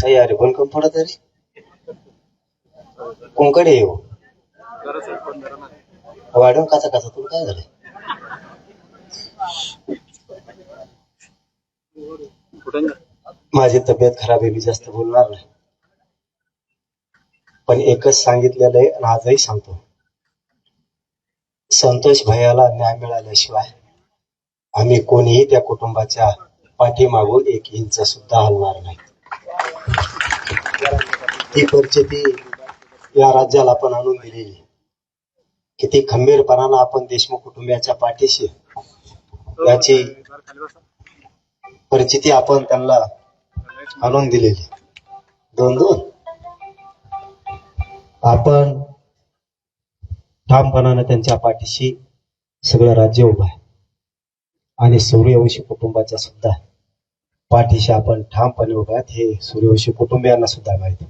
काही अरे बोलकम थोडा तरी कोणकडे येऊ वाढून काचा काचा तुला काय झालं? माझी तब्येत खराब आहे, मी जास्त बोलणार नाही, पण एकच सांगितलेलं आहे आणि आजही सांगतो. संतोष भैयाला न्याय मिळाल्याशिवाय आम्ही कोणीही त्या कुटुंबाच्या पाठीमागून एक इंच सुद्धा हलणार नाही. ती परिस्थिती या राज्याला आपण आणून दिलेली, किती खंबीरपणानं आपण देशमुख कुटुंबियाच्या पाठीशी याची परिस्थिती आपण त्यांना आणून दिलेली. दोन आपण ठामपणानं त्यांच्या पाठीशी सगळं राज्य उभं आहे आणि सूर्यवंशी कुटुंबाच्या सुद्धा पाठीशी आपण ठामपणे उभे आहेत हे सूर्यवंशी कुटुंबियांना सुद्धा माहिती.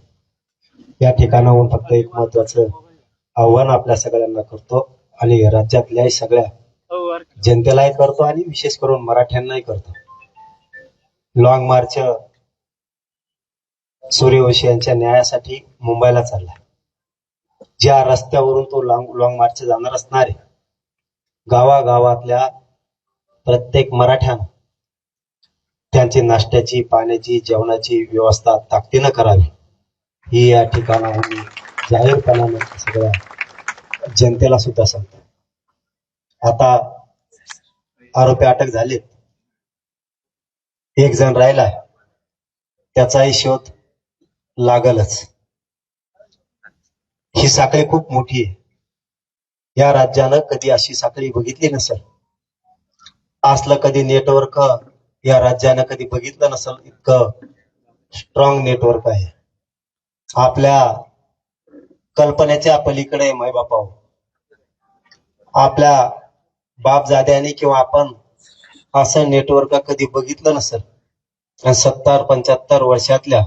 या ठिकाणाहून फक्त एक महत्वाचं आव्हान आपल्या सगळ्यांना करतो आणि राज्यातल्याही सगळ्या जनतेलाही करतो आणि विशेष करून मराठ्यांनाही करतो. लॉंग मार्च सूर्यवंशी यांच्या न्यायासाठी मुंबईला चालला. ज्या रस्त्यावरून तो लॉंग मार्च जाणार असणारे गावागावातल्या प्रत्येक मराठ्यानं त्यांची नाश्त्याची, पाण्याची, जेवणाची व्यवस्था ताकदीनं करावी ही या ठिकाणाहून जाहीरपणाने सगळ्या जनतेला सुद्धा सांगतो. आता आरोपी अटक झालेत, एक जण राहिलाय, त्याचाही शोध लागलच. ही साखळी खूप मोठी आहे, या राज्यानं कधी अशी साखळी बघितली नसेल, असलं कधी नेटवर्क या राज्यानं कधी बघितलं नसेल. इतकं स्ट्रॉंग नेटवर्क आहे. आपल्या कल्पनेच्या पलीकडे माय बापा, आपल्या बापजाद्याने किंवा आपण असं नेटवर्क कधी बघितलं नसेल. 70-75 वर्षातल्या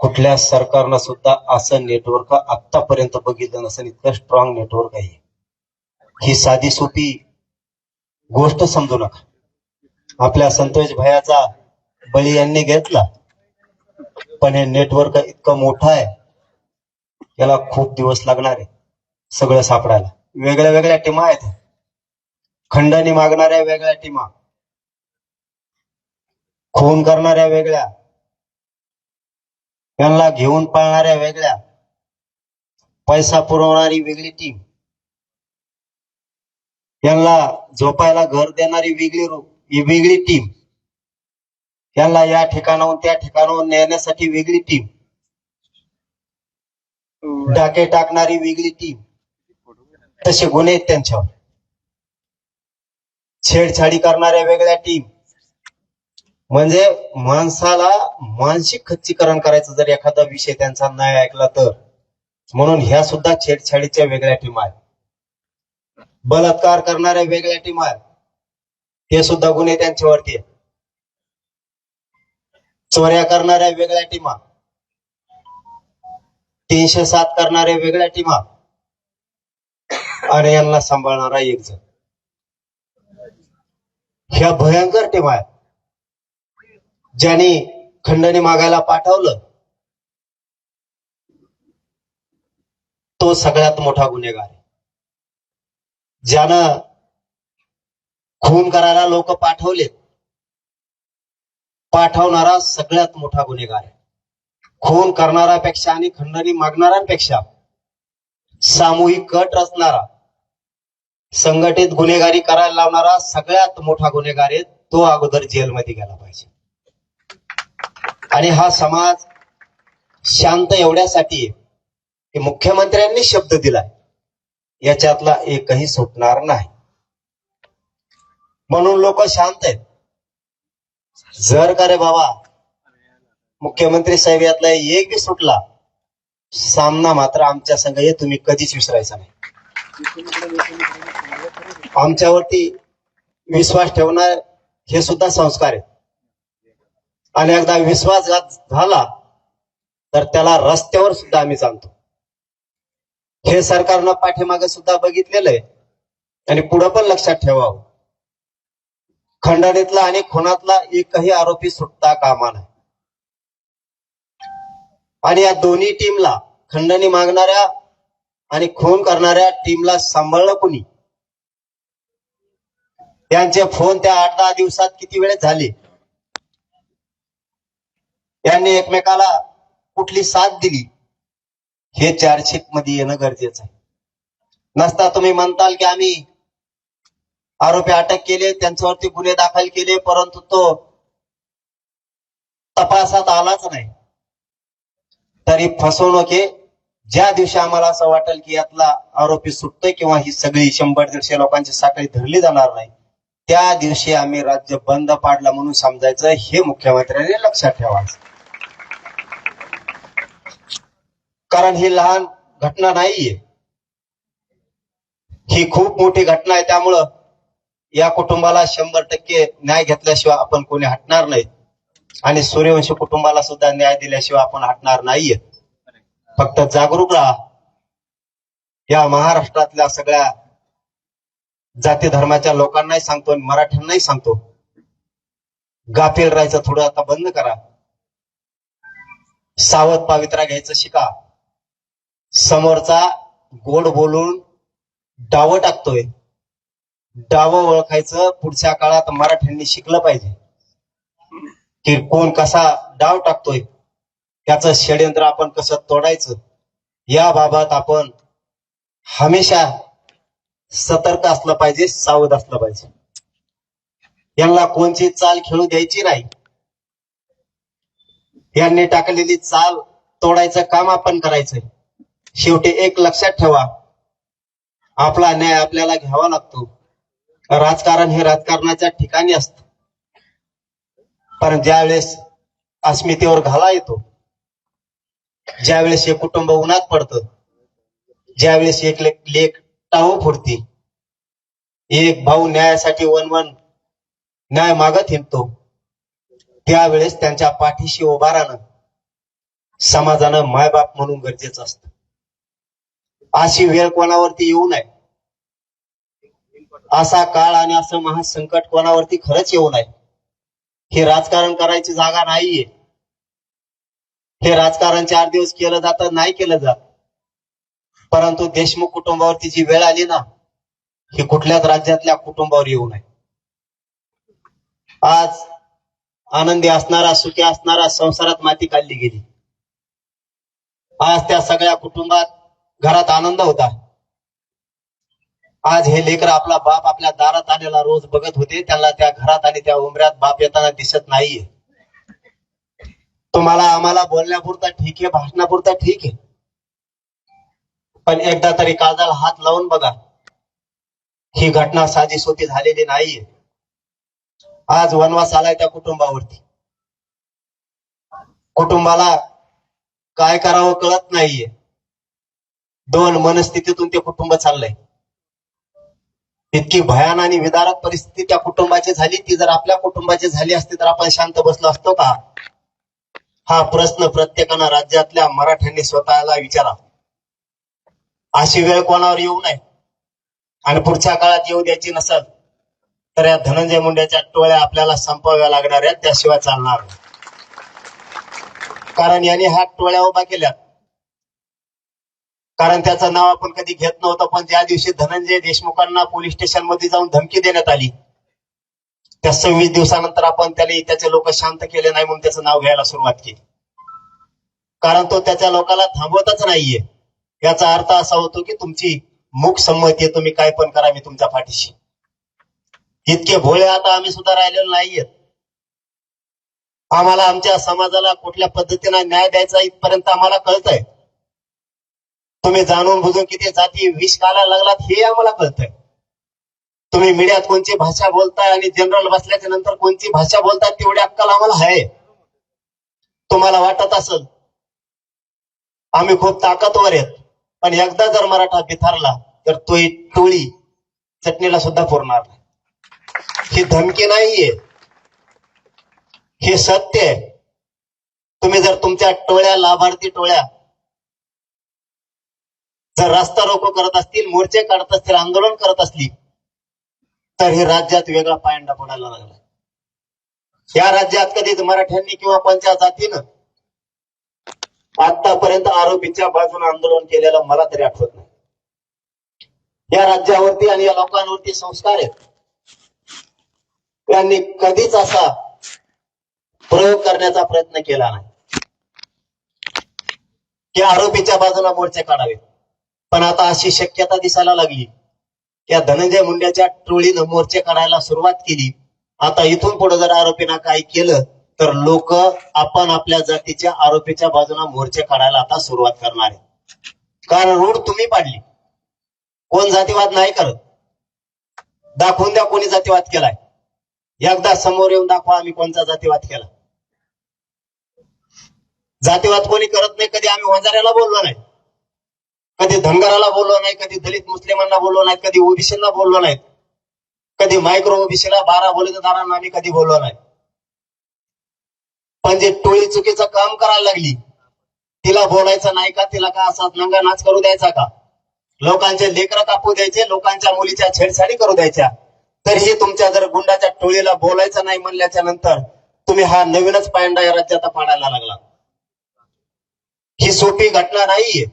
कुठल्या सरकारनं सुद्धा असं नेटवर्क आतापर्यंत बघितलं नसेल. इतकं स्ट्रॉंग नेटवर्क आहे. ही साधी सोपी गोष्ट समजू नका. आपल्या संतोष भैयाचा बळी यांनी घेतला, पण हे नेटवर्क इतकं मोठं आहे, याला खूप दिवस लागणार आहे सगळं सापडायला. वेगळ्या वेगळ्या टीमा आहेत, खंडणी मागणाऱ्या वेगळ्या टीमा, खून करणाऱ्या वेगळ्या, यांना घेऊन पळणाऱ्या वेगळ्या, पैसा पुरवणारी वेगळी टीम, यांना झोपायला घर देणारी वेगळी टीम, यांना या ठिकाणाहून त्या ठिकाणाहून नेण्यासाठी वेगळी टीम, डाके टाकणारी वेगळी टीम. तसे गुन्हे आहेत त्यांच्यावर. छेडछाडी करणाऱ्या वेगळ्या टीम. म्हणजे माणसाला मानसिक खच्चीकरण करायचं जर एखादा विषय त्यांचा नाही ऐकला तर, म्हणून ह्या सुद्धा छेडछाडीच्या वेगळ्या टीम आहेत. बलात्कार करणाऱ्या वेगळ्या टीम आहेत, हे सुद्धा गुन्हे त्यांच्यावरती आहेत. चोऱ्या करणाऱ्या वेगळ्या टीमा, 307 करणाऱ्या वेगळ्या टीमा आणि यांना सांभाळणारा एक जण. ह्या भयंकर टीम आहेत. ज्यांनी खंडणी मागायला पाठवलं तो सगळ्यात मोठा गुन्हेगार आहे. ज्यानं खून करायला लोक पाठवलेत, पाठवणारा सगळ्यात मोठा गुन्हेगार आहे. खून करणाऱ्यापेक्षा आणि खंडणी मागणाऱ्यांपेक्षा सामूहिक कट रचणारा, संघटित गुन्हेगारी करायला लावणारा सगळ्यात मोठा गुन्हेगार आहे. तो अगोदर जेलमध्ये गेला पाहिजे. आणि हा समाज शांत एवढ्यासाठी आहे की मुख्यमंत्र्यांनी शब्द दिलाय, याच्यातला एकही सुटणार नाही, म्हणून लोक शांत आहेत. जर का रे बाबा मुख्यमंत्री साहेब यातला एक बी सुटला, सामना मात्र आमच्या संघ हे तुम्ही कधीच विसरायचा नाही. आमच्यावरती विश्वास ठेवणार हे सुद्धा संस्कार आहेत. आणि एकदा विश्वासघात झाला तर त्याला रस्त्यावर सुद्धा आम्ही सांगतो. हे सरकारनं पाठीमागे सुद्धा बघितलेलं आहे आणि पुढे पण लक्षात ठेवावं. खंडणीतला आणि खुनातला एकही आरोपी सुटता कामा नये. आणि या दोन्ही टीमला, खंडणी मागणाऱ्या आणि खून करणाऱ्या टीमला सांभाळलं कोणी? त्यांचे फोन त्या 8-10 दिवसात किती वेळेस झाले? यांनी एकमेकाला कुठली साथ दिली? हे चार्जशीट मध्ये येणं गरजेचं आहे. नसता तुम्ही म्हणताल की आम्ही आरोपी अटक केले, त्यांच्यावरती गुन्हे दाखल केले, परंतु तो तपासात आलाच नाही. तरी फसवणूक आहे. ज्या दिवशी आम्हाला असं वाटेल की यातला आरोपी सुटतोय किंवा ही सगळी 100-150 लोकांची साखळी धरली जाणार नाही, त्या दिवशी आम्ही राज्य बंद पाडलं म्हणून समजायचं. हे मुख्यमंत्र्यांनी लक्षात ठेवायचं. कारण ही लहान घटना नाहीये, ही खूप मोठी घटना आहे. त्यामुळं या कुटुंबाला 100% न्याय घेतल्याशिवाय आपण कोणी हटणार नाही आणि सूर्यवंशी कुटुंबाला सुद्धा न्याय दिल्याशिवाय आपण हटणार नाहीये. फक्त जागरूक राहा. या महाराष्ट्रातल्या सगळ्या जाती धर्माच्या लोकांनाही सांगतो, मराठ्यांनाही सांगतो, गाफील राहायचं थोडं आता बंद करा. सावध पावित्रा घ्यायचं शिका. समोरचा गोड बोलून डावं टाकतोय, डावं ओळखायचं पुढच्या काळात मराठ्यांनी शिकलं पाहिजे की कोण कसा डाव टाकतोय, त्याचं षडयंत्र आपण कसं तोडायचं. याबाबत आपण हमेशा सतर्क असलं पाहिजे, सावध असलं पाहिजे. यांना कोणची चाल खेळू द्यायची नाही. यांनी टाकलेली चाल तोडायचं काम आपण करायचंय. शेवटी एक लक्षात ठेवा, आपला न्याय आपल्याला घ्यावा लागतो. राजकारण हे राजकारणाच्या ठिकाणी असतं, पण ज्यावेळेस अस्मितेवर घाला येतो, ज्यावेळेस हे कुटुंब उन्हात पडतं, ज्यावेळेस एक लेक टाळू फोडती, एक भाऊ न्यायासाठी वनवन न्याय मागत हिंडतो, त्यावेळेस त्यांच्या पाठीशी उभा राहणं समाजानं मायबाप म्हणून गरजेचं असतं. अशी वेळ कोणावरती येऊ नये, असा काळ आणि असं महासंकट कोणावरती खरंच येऊ नये. हे राजकारण करायची जागा नाहीये. हे राजकारण 4 दिवस केलं जातं, नाही केलं जात, परंतु देशमुख कुटुंबावरती जी वेळ आली ना, ही कुठल्याच राज्यातल्या कुटुंबावर येऊ नये. आज आनंदी असणारा, सुखी असणारा संसारात माती काढली गेली. आज त्या सगळ्या कुटुंबात घरात आनंद होता. आज हे लेकर आपला बाप आपल्या दारात आलेला रोज बघत होते, त्यांना त्या घरात आणि त्या उमऱ्यात बाप येताना दिसत नाहीये. तुम्हाला आम्हाला बोलण्यापुरता ठीक आहे, भाषणापुरता ठीक आहे, पण एकदा तरी काळजाला हात लावून बघा. ही घटना साधीसोपी झालेली नाहीये. आज वनवास आलाय त्या कुटुंबावरती. कुटुंबाला काय करावं कळत नाहीये. 2 मनस्थितीतून ते कुटुंब चाललंय. इतकी भयान आणि विदारक परिस्थिती त्या कुटुंबाची झाली. ती जर आपल्या कुटुंबाची झाली असती तर आपण शांत बसलो असतो का? हा प्रश्न प्रत्येकानं राज्यातल्या मराठ्यांनी स्वतःला विचारा. अशी वेळ कोणावर येऊ नये आणि पुढच्या काळात येऊ द्यायची नसेल तर या धनंजय मुंडेच्या टोळ्या आपल्याला संपवाव्या लागणार आहेत, त्याशिवाय चालणार नाही. कारण यांनी ह्या टोळ्या उभा केल्यात. कारण त्याचं नाव आपण कधी घेत नव्हतं, पण ज्या दिवशी धनंजय देशमुखांना पोलीस स्टेशन मध्ये जाऊन धमकी देण्यात आली, त्या 26 दिवसानंतर आपण त्याचे लोक शांत केले नाही म्हणून त्याचं नाव घ्यायला सुरुवात केली. कारण तो त्याच्या लोकांना थांबवतच नाहीये. याचा अर्थ असा होतो की तुमची मूक संमती आहे, तुम्ही काय पण करा, मी तुमच्या पाठीशी. इतके भोळे आता आम्ही सुद्धा राहिलेलो नाहीयेत. आम्हाला आमच्या समाजाला कुठल्या पद्धतीने न्याय द्यायचा इथपर्यंत आम्हाला कळतंय. तुम्ही जाणून बुजून किती जाती विष घालायला लागलात हे आम्हाला कळतंय. तुम्ही मीडियात कोणती भाषा बोलताय आणि जनरल बसल्याच्या नंतर कोणती भाषा बोलताय तेवढी अक्कल आम्हाला आहे. तुम्हाला वाटत असेल आम्ही खूप ताकदवर आहेत, पण एकदा जर मराठा बिथारला तर तो टोळी चटणीला सुद्धा पुरणार नाही. ही धमकी नाहीये, हे सत्य आहे. तुम्ही जर तुमच्या टोळ्या, लाभार्थी टोळ्या जर रस्ता रोको करत असतील, मोर्चे काढत असतील, आंदोलन करत असली तर हे राज्यात वेगळा पायंडा पडायला लागला. या राज्यात कधीच मराठ्यांनी किंवा कोणत्या जातीनं आतापर्यंत आरोपीच्या बाजूने आंदोलन केलेलं मला तरी आठवत नाही. या राज्यावरती आणि या लोकांवरती संस्कार आहेत. त्यांनी कधीच असा प्रयोग करण्याचा प्रयत्न केला नाही की आरोपीच्या बाजूला मोर्चे काढावे. पण आता अशी शक्यता दिसायला लागली. या धनंजय मुंडेच्या टोळीनं मोर्चे काढायला सुरुवात केली. आता इथून पुढे जर आरोपींना काही केलं तर लोक आपण आपल्या जातीच्या आरोपीच्या बाजूने मोर्चे काढायला आता सुरुवात करणार आहे. कारण रूढ तुम्ही पाडली. कोण जातीवाद नाही करत. दाखवून द्या कोणी जातीवाद केलाय. एकदा समोर येऊन दाखवा आम्ही कोणता जातीवाद केला. जातीवाद कोणी करत नाही. कधी आम्ही वंजाऱ्याला बोललो नाही, कधी धनगराला बोललो नाही, कधी दलित मुस्लिमांना बोललो नाही, कधी ओबीसीला बोललो नाही, कधी मायक्रो ओबीसीला 12 बलुतेदारांना आम्ही कधी बोललो नाही. पण जे टोळी चुकीचं काम करायला लागली तिला बोलायचं नाही का? तिला का असा नंगा नाच करू द्यायचा का? लोकांचे लेकरं कापू द्यायचे, लोकांच्या मुलीच्या छेडछाडी करू द्यायच्या. तरीही तुमच्या जर गुंडाच्या टोळीला बोलायचं नाही म्हणल्याच्या नंतर तुम्ही हा नवीनच पायंडा या राज्यात पाडायला लागला. ही सोपी घटना नाहीये.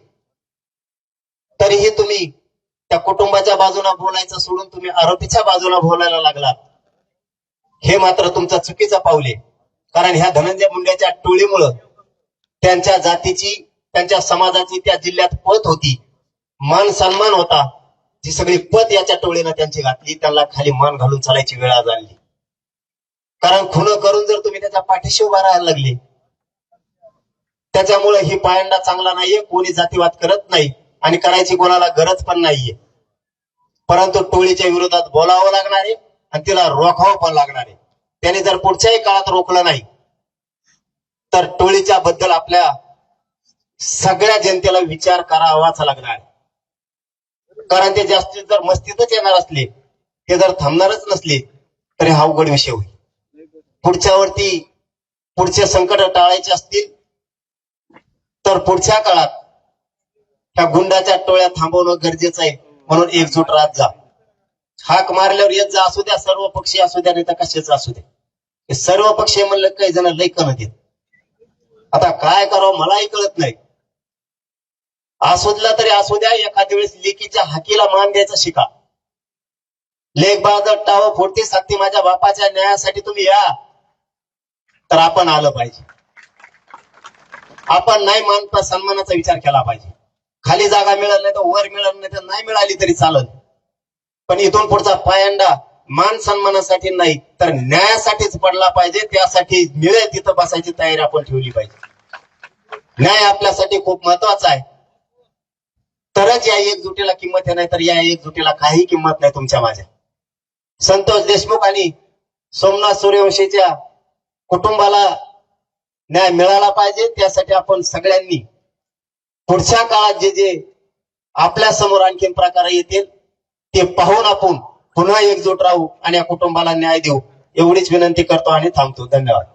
तरीही तुम्ही त्या कुटुंबाच्या बाजूने बोलायचं सोडून तुम्ही आरोपीच्या बाजूने बोलायला लागलात. हे मात्र तुमचं चुकीचं पाऊल आहे. कारण ह्या धनंजय मुंडेच्या टोळीमुळं त्यांच्या जातीची, त्यांच्या समाजाची त्या जिल्ह्यात पत होती, मान सन्मान होता. जी सगळी पत याच्या टोळीनं त्यांची घातली. त्यांना खाली मान घालून चालायची वेळ आज आली. कारण खुन करून जर तुम्ही त्याच्या पाठीशी उभा राहायला लागले, त्याच्यामुळे ही पायंडा चांगला नाहीये. कोणी जातीवाद करत नाही आणि करायची कोणाला गरज पण नाहीये. परंतु टोळीच्या विरोधात बोलावं लागणार आहे आणि तिला रोखावं पण लागणार आहे. त्याने जर पुढच्याही काळात रोखलं नाही तर टोळीच्या बद्दल आपल्या सगळ्या जनतेला विचार करावाच लागणार. कारण ते जास्तीत जर मस्तीतच येणार असले, ते जर थांबणारच नसले तरी हा अवघड विषय होईल. पुढचे संकट टाळायचे असतील तर पुढच्या काळात त्या गुंडाच्या टोळ्या थांबवणं गरजेचं आहे. म्हणून एकजूट राहत जा. हाक मारल्यावर येत जा. असू द्या सर्व पक्षी असू द्या नाही तर कशाच असू द्या. हे सर्व पक्षी म्हणलं काही जण लई कणत येत. आता काय करावं मलाही कळत नाही. असुदला तरी असू द्या. एखाद्या वेळेस लेकीच्या हाकीला मान द्यायचा शिका. लेख बहादर टाव फोडती सांगते माझ्या बापाच्या न्यायासाठी तुम्ही या, तर आपण आलं पाहिजे. आपण नाही मान सन्मानाचा विचार केला पाहिजे. खाली जागा मिळाली नाही तर वर मिळाली नाही तर नाही मिळाली तरी चालत. पण इथून पुढचा पायंडा मान सन्मानासाठी नाही तर न्यायासाठीच पडला पाहिजे. त्यासाठी मिळेल तिथं बसायची तयारी आपण ठेवली पाहिजे. न्याय आपल्यासाठी खूप महत्वाचा आहे. तरच या एकजुटीला किंमत आहे, नाही तर या एकजुटीला काही किंमत नाही तुमच्या माझ्या. संतोष देशमुख आणि सोमनाथ सूर्यवंशीच्या कुटुंबाला न्याय मिळाला पाहिजे. त्यासाठी आपण सगळ्यांनी पुढच्या काळात जे जे आपल्या समोर आणखीन प्रकार येतील ते पाहून आपण पुन्हा एकजूट राहू आणि या कुटुंबाला न्याय देऊ एवढीच विनंती करतो आणि थांबतो. धन्यवाद.